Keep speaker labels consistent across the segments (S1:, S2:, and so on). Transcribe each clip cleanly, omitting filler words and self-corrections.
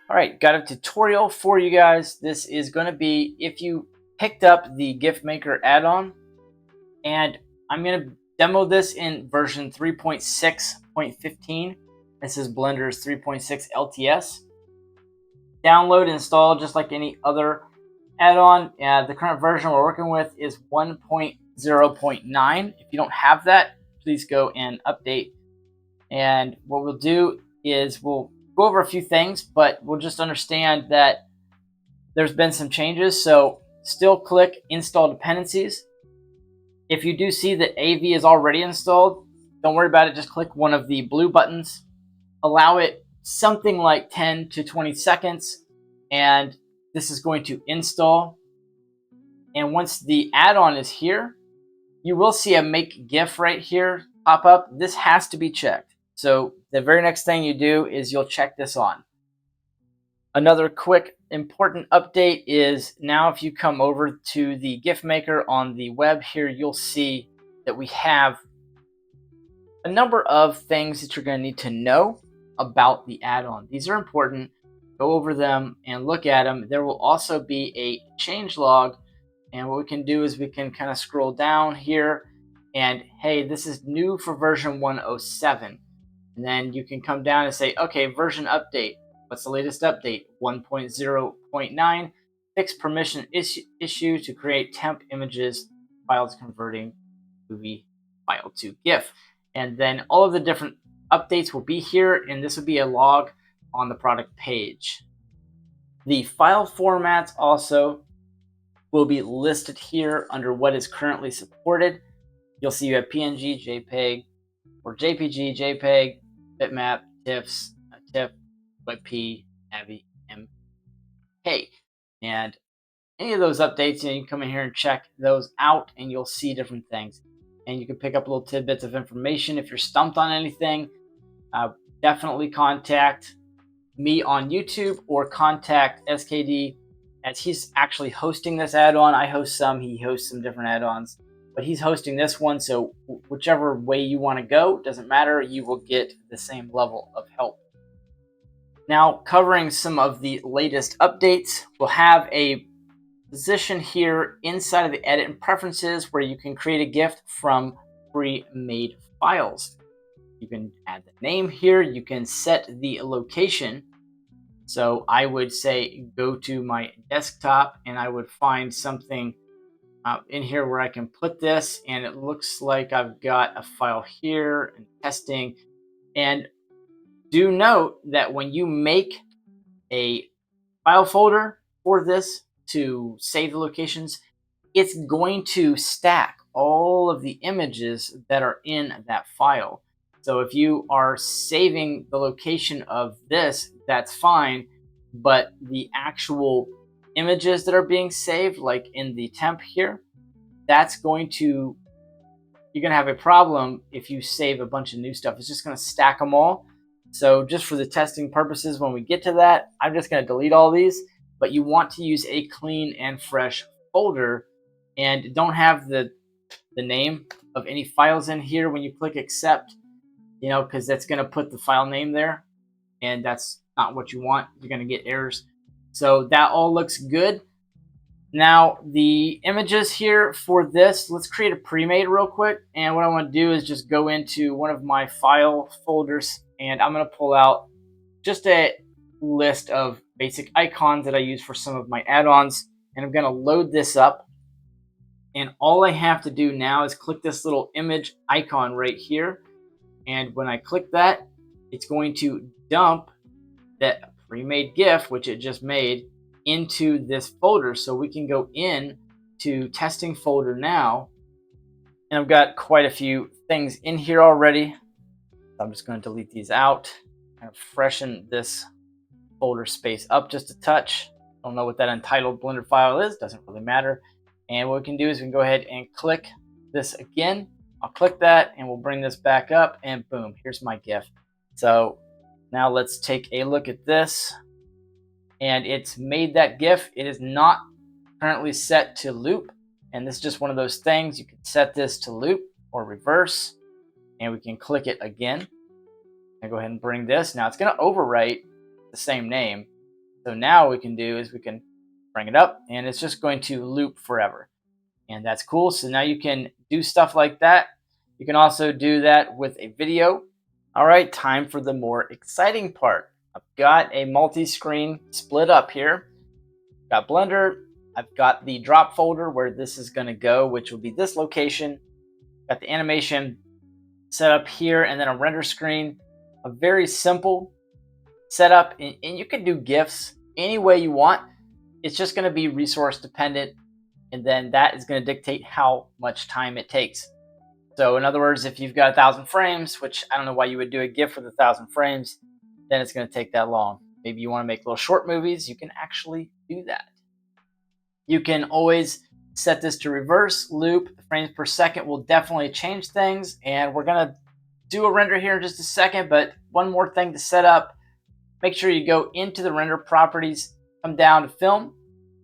S1: All right, got a tutorial for you guys. This is going to be if you picked up the Gif-Maker add-on, and I'm going to demo this in version 3.6.15. This is Blender's 3.6 LTS. Download and install just like any other add-on. The current version we're working with is 1.0.9. If you don't have that, please go and update. And what we'll do is we'll go over a few things, but we'll just understand that there's been some changes. So still click install dependencies. If you do see that AV is already installed, don't worry about it. Just click one of the blue buttons. Allow it something like 10 to 20 seconds, and this is going to install. And once the add-on is here, you will see a make GIF right here pop up. This has to be checked. So the very next thing you do is you'll check this on. Another quick important update is now if you come over to the Gif-Maker on the web here, you'll see that we have a number of things that you're going to need to know about the add-on. These are important. Go over them and look at them. There will also be a changelog, and what we can do is we can kind of scroll down here and hey, this is new for version 107. And then you can come down and say, okay, version update. What's the latest update? 1.0.9. Fix permission issue to create temp images, files converting movie file to GIF. And then all of the different updates will be here, and this will be a log on the product page. The file formats also will be listed here under what is currently supported. You'll see you have PNG, JPEG, or JPG, JPEG, bitmap, TIFFs, TIFF, WebP, AVI, MK. And any of those updates, you can come in here and check those out, and you'll see different things. And you can pick up little tidbits of information. If you're stumped on anything, definitely contact me on YouTube or contact SKD, as he's actually hosting this add-on. I host some, he hosts some different add-ons, but he's hosting this one. So whichever way you want to go, doesn't matter, you will get the same level of help. Now, covering some of the latest updates, we'll have a position here inside of the edit and preferences where you can create a GIF from pre-made files. You can add the name here. You can set the location. So I would say go to my desktop, and I would find something in here where I can put this, and it looks like I've got a file here and testing. And do note that when you make a file folder for this to save the locations, it's going to stack all of the images that are in that file. So if you are saving the location of this, that's fine, but the actual images that are being saved, like in the temp here, that's going to, you're going to have a problem if you save a bunch of new stuff. It's just going to stack them all. So just for the testing purposes, when we get to that, I'm just going to delete all these, but you want to use a clean and fresh folder, and don't have the name of any files in here when you click accept, because that's going to put the file name there, and that's not what you want. You're going to get errors. So that all looks good. Now the images here for this, let's create a pre-made real quick. And what I want to do is just go into one of my file folders, and I'm going to pull out just a list of basic icons that I use for some of my add-ons, and I'm going to load this up. And all I have to do now is click this little image icon right here, and when I click that, it's going to dump that pre-made GIF, which it just made, into this folder. So we can go in to testing folder now, and I've got quite a few things in here already. I'm just going to delete these out and freshen this folder space up just a touch. Don't know what that untitled Blender file is, doesn't really matter. And what we can do is we can go ahead and click this again. I'll click that, and we'll bring this back up, and boom, here's my GIF. So now let's take a look at this, and it's made that GIF. It is not currently set to loop, And this is just one of those things. You can set this to loop or reverse, and we can click it again. And go ahead and bring this. Now it's going to overwrite the same name. So now what we can do is we can bring it up, and it's just going to loop forever. And that's cool. So now you can do stuff like that. You can also do that with a video. All right, time for the more exciting part. I've got a multi-screen split up here. Got Blender. I've got the drop folder where this is going to go, which will be this location. Got the animation set up here, and then a render screen. A very simple setup, and you can do GIFs any way you want. It's just going to be resource dependent, and then that is going to dictate how much time it takes. So in other words, if you've got 1,000 frames, which I don't know why you would do a GIF with 1,000 frames, then it's going to take that long. Maybe you want to make little short movies, you can actually do that. You can always set this to reverse loop. Frames per second will definitely change things, and we're going to do a render here in just a second, but one more thing to set up. Make sure you go into the render properties, come down to film,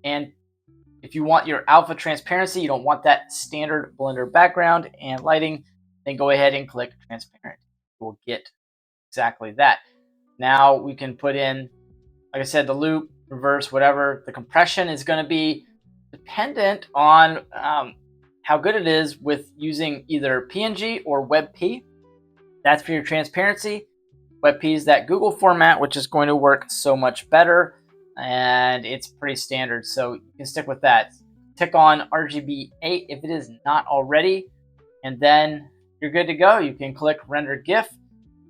S1: and if you want your alpha transparency, you don't want that standard Blender background and lighting, then go ahead and click transparent. We'll get exactly that. Now we can put in, like I said, the loop, reverse, whatever. The compression is going to be dependent on how good it is with using either PNG or WebP. That's for your transparency. WebP is that Google format, which is going to work so much better, and it's pretty standard, so you can stick with that. Tick on RGB 8 if it is not already, and then you're good to go. You can click render GIF.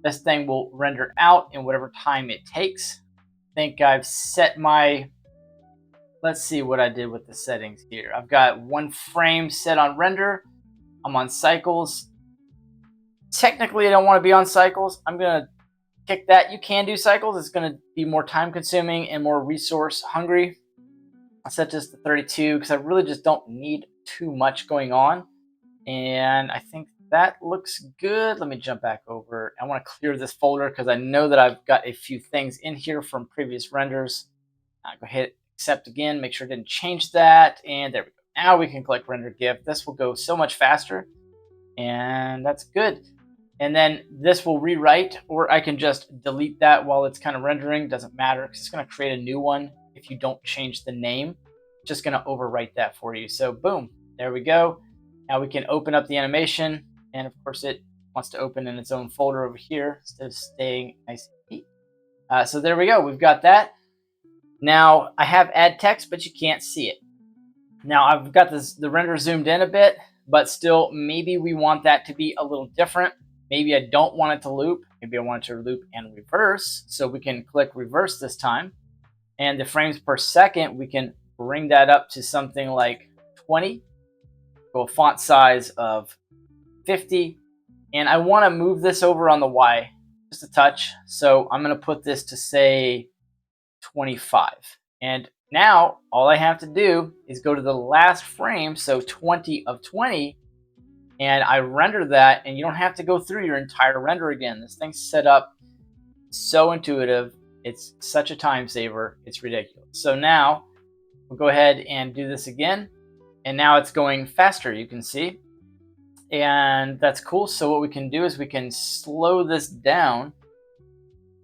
S1: This thing will render out in whatever time it takes. I think I've set my, let's see what I did with the settings here. I've got 1 frame set on render. I'm on cycles. Technically, I don't want to be on cycles. I'm going to kick that. You can do cycles. It's going to be more time consuming and more resource hungry. I'll set this to 32 because I really just don't need too much going on. And I think that looks good. Let me jump back over. I want to clear this folder because I know that I've got a few things in here from previous renders. Go ahead, accept again, make sure I didn't change that. And there we go. Now we can click render GIF. This will go so much faster. And that's good. And then this will rewrite, or I can just delete that while it's kind of rendering. Doesn't matter because it's going to create a new one if you don't change the name. It's just going to overwrite that for you. So boom, there we go. Now we can open up the animation, and of course it wants to open in its own folder over here instead of staying nice and neat. So there we go. We've got that. Now I have add text, but you can't see it. Now I've got the render zoomed in a bit, but still maybe we want that to be a little different. Maybe I don't want it to loop. Maybe I want it to loop and reverse. So we can click reverse this time. And the frames per second, we can bring that up to something like 20. Go a font size of 50. And I want to move this over on the Y just a touch. So I'm going to put this to say 25. And now all I have to do is go to the last frame. So 20 of 20. And I render that, and you don't have to go through your entire render again. This thing's set up so intuitive. It's such a time saver. It's ridiculous. So now we'll go ahead and do this again. And now it's going faster, you can see. And that's cool. So what we can do is we can slow this down.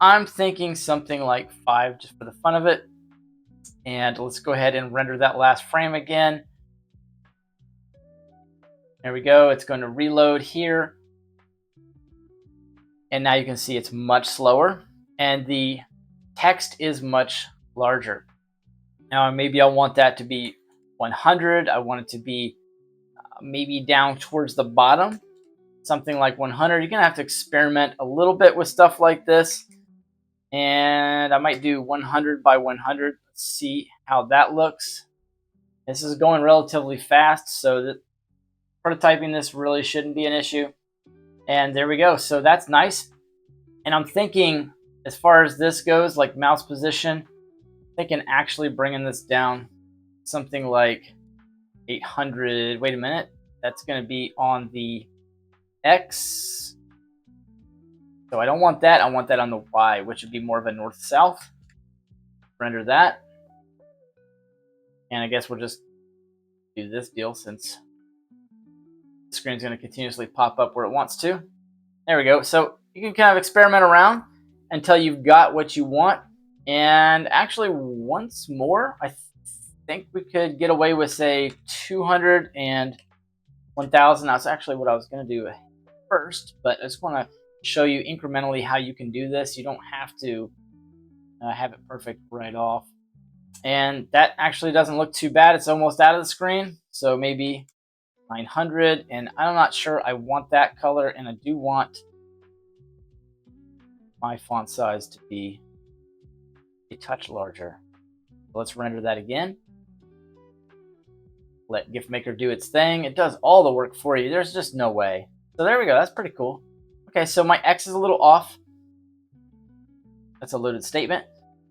S1: I'm thinking something like 5 just for the fun of it. And let's go ahead and render that last frame again. There we go. It's going to reload here. And now you can see it's much slower. And the text is much larger. Now maybe I want that to be 100. I want it to be maybe down towards the bottom. Something like 100. You're going to have to experiment a little bit with stuff like this. And I might do 100 by 100. Let's see how that looks. This is going relatively fast, so that prototyping this really shouldn't be an issue. And there we go. So that's nice. And I'm thinking, as far as this goes, like mouse position, I'm thinking actually bringing this down something like 800. Wait a minute. That's going to be on the X. So I don't want that. I want that on the Y, which would be more of a north-south. Render that. And I guess we'll just do this deal since the screen's going to continuously pop up where it wants to. There we go. So you can kind of experiment around until you've got what you want. And actually, once more, I think we could get away with, say, 200 and 1000. That's actually what I was going to do first, but I just want to show you incrementally how you can do this. You don't have to have it perfect right off. And that actually doesn't look too bad. It's almost out of the screen. So maybe 900, and I'm not sure I want that color, and I do want my font size to be a touch larger. So let's render that again. Let Gif-Maker do its thing. It does all the work for you. There's just no way. So there we go. That's pretty cool. Okay, so my X is a little off. That's a loaded statement.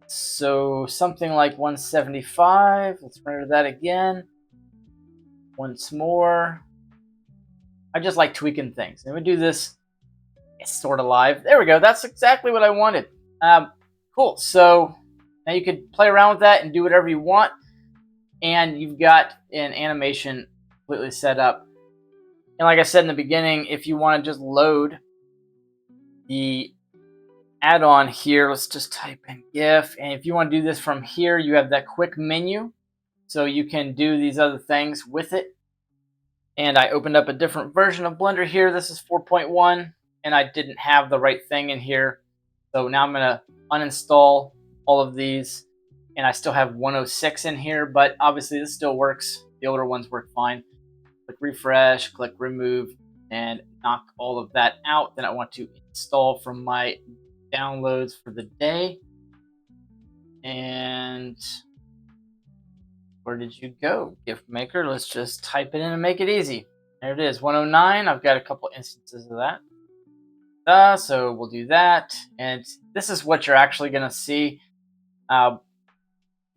S1: So something like 175. Let's render that again. Once more. I just like tweaking things. And we do this. It's sort of live. There we go. That's exactly what I wanted. Cool. So now you could play around with that and do whatever you want. And you've got an animation completely set up. And like I said in the beginning, if you want to just load the add-on here, let's just type in GIF. And if you want to do this from here, you have that quick menu. So you can do these other things with it. And I opened up a different version of Blender here. This is 4.1, and I didn't have the right thing in here. So now I'm going to uninstall all of these. And I still have 106 in here, but obviously this still works. The older ones work fine. Click refresh, click remove, and knock all of that out. Then I want to install from my downloads for the day. And where did you go, Gif-Maker? Let's just type it in and make it easy. There it is, 109. I've got a couple instances of that. So we'll do that. And this is what you're actually going to see.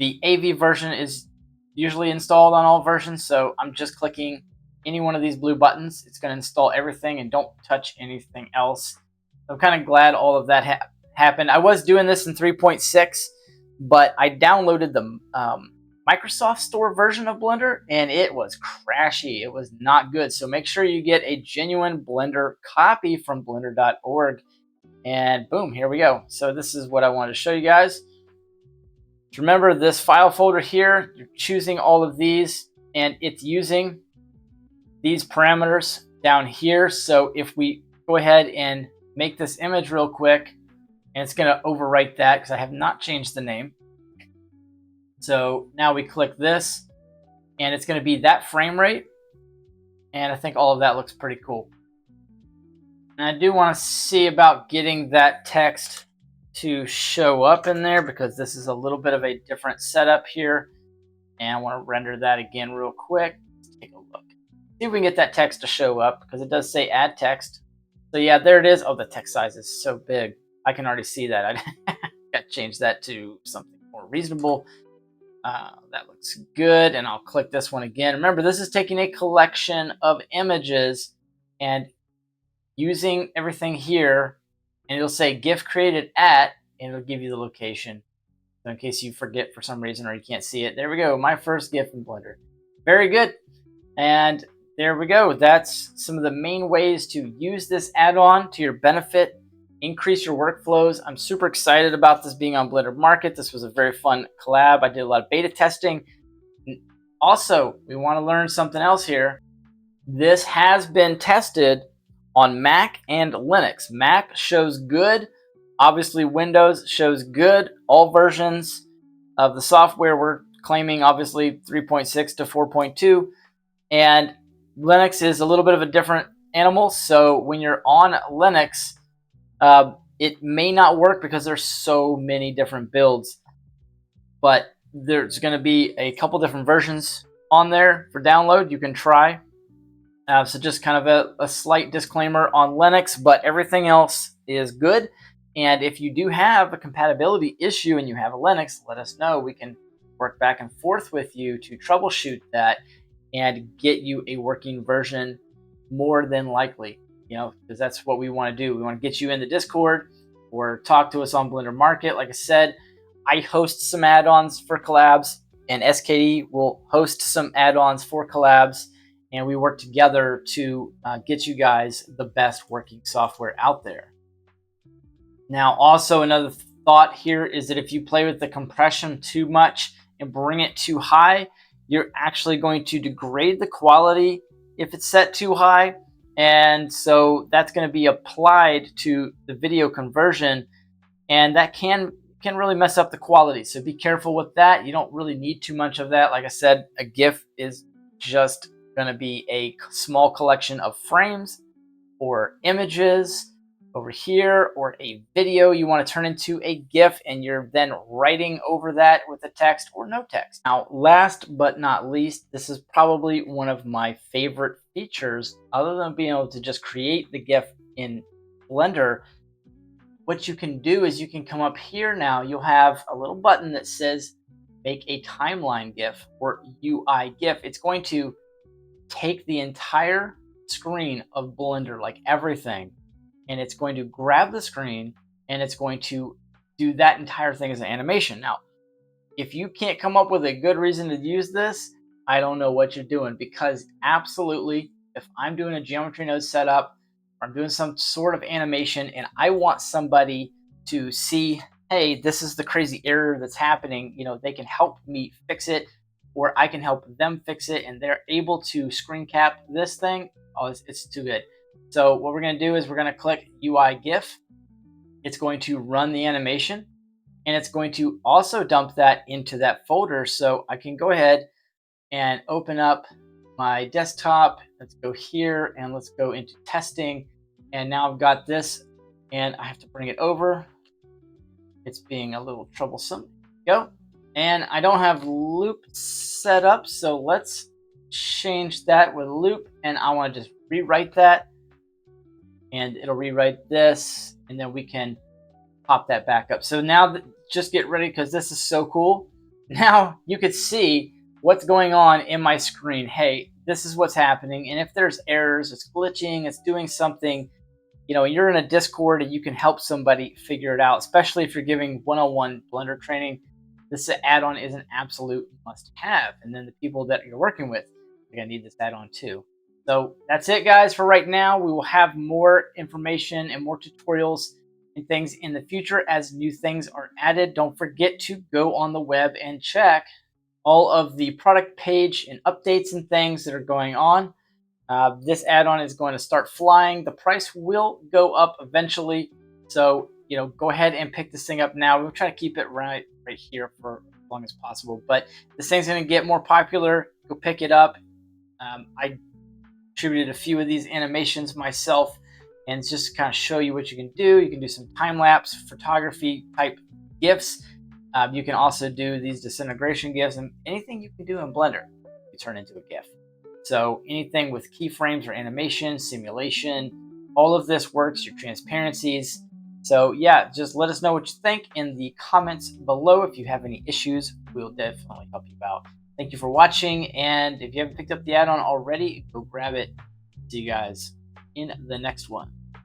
S1: The AV version is usually installed on all versions, so I'm just clicking any one of these blue buttons. It's going to install everything and don't touch anything else. I'm kind of glad all of that happened. I was doing this in 3.6, but I downloaded the Microsoft Store version of Blender, and it was crashy. It was not good. So make sure you get a genuine Blender copy from blender.org. And boom, here we go. So this is what I wanted to show you guys. Remember this file folder here, you're choosing all of these, and it's using these parameters down here. So if we go ahead and make this image real quick, and it's going to overwrite that because I have not changed the name. So now we click this, and it's going to be that frame rate. And I think all of that looks pretty cool. And I do want to see about getting that text to show up in there because this is a little bit of a different setup here. And I want to render that again real quick. Let's take a look. See if we can get that text to show up because it does say add text. So yeah, there it is. Oh, the text size is so big. I can already see that. I got to change that to something more reasonable. That looks good. And I'll click this one again. Remember, this is taking a collection of images and using everything here. And it'll say GIF created at, and it'll give you the location. So in case you forget for some reason or you can't see it. There we go. My first GIF in Blender. Very good. And there we go. That's some of the main ways to use this add-on to your benefit. Increase your workflows. I'm super excited about this being on Blender Market. This was a very fun collab. I did a lot of beta testing. Also, we want to learn something else here. This has been tested on Mac and Linux. Mac shows good. Obviously, Windows shows good. All versions of the software we're claiming, obviously 3.6 to 4.2. And Linux is a little bit of a different animal. So when you're on Linux, it may not work because there's so many different builds. But there's going to be a couple different versions on there for download. You can try. So just kind of a slight disclaimer on Linux, but everything else is good. And if you do have a compatibility issue and you have a Linux, let us know. We can work back and forth with you to troubleshoot that and get you a working version more than likely, because that's what we want to do. We want to get you in the Discord or talk to us on Blender Market. Like I said, I host some add-ons for collabs. and SKD will host some add-ons for collabs, and we work together to get you guys the best working software out there. Now, also another thought here is that if you play with the compression too much and bring it too high, you're actually going to degrade the quality if it's set too high. And so that's going to be applied to the video conversion, and that can really mess up the quality. So be careful with that. You don't really need too much of that. Like I said, a GIF is just going to be a small collection of frames or images over here, or a video you want to turn into a GIF, and you're then writing over that with the text or no text. Now, last but not least, this is probably one of my favorite features, other than being able to just create the GIF in Blender. What you can do is you can come up here now, you'll have a little button that says make a timeline GIF or UI GIF. It's going to take the entire screen of Blender, like everything, and it's going to grab the screen and it's going to do that entire thing as an animation. Now, if you can't come up with a good reason to use this, I don't know what you're doing, because absolutely, if I'm doing a geometry node setup, or I'm doing some sort of animation and I want somebody to see, hey, this is the crazy error that's happening, you know, they can help me fix it, or I can help them fix it, and they're able to screen cap this thing. Oh, it's too good. So what we're going to do is we're going to click UI GIF. It's going to run the animation, and it's going to also dump that into that folder. So I can go ahead and open up my desktop. Let's go here and let's go into testing. And now I've got this, and I have to bring it over. It's being a little troublesome. Go. And I don't have loop set up, so let's change that with loop. And I want to just rewrite that, and it'll rewrite this, and then we can pop that back up. So now just get ready, because this is so cool. Now you could see what's going on in my screen. Hey, this is what's happening. And if there's errors, it's glitching, it's doing something, you know, you're in a Discord and you can help somebody figure it out, especially if you're giving one-on-one Blender training. This add-on is an absolute must-have. And then the people that you're working with are going to need this add-on too. So that's it, guys, for right now. We will have more information and more tutorials and things in the future as new things are added. Don't forget to go on the web and check all of the product page and updates and things that are going on. This add-on is going to start flying. The price will go up eventually. So, you know, go ahead and pick this thing up now. We'll try to keep it right here for as long as possible. But this thing's going to get more popular. Go pick it up. I contributed a few of these animations myself, and it's just to kind of show you what you can do. You can do some time-lapse photography type GIFs. You can also do these disintegration GIFs, and anything you can do in Blender, you turn into a GIF. So anything with keyframes or animation, simulation, all of this works, your transparencies. So yeah, just let us know what you think in the comments below. If you have any issues, we'll definitely help you out. Thank you for watching, and if you haven't picked up the add-on already, go grab it. See you guys in the next one.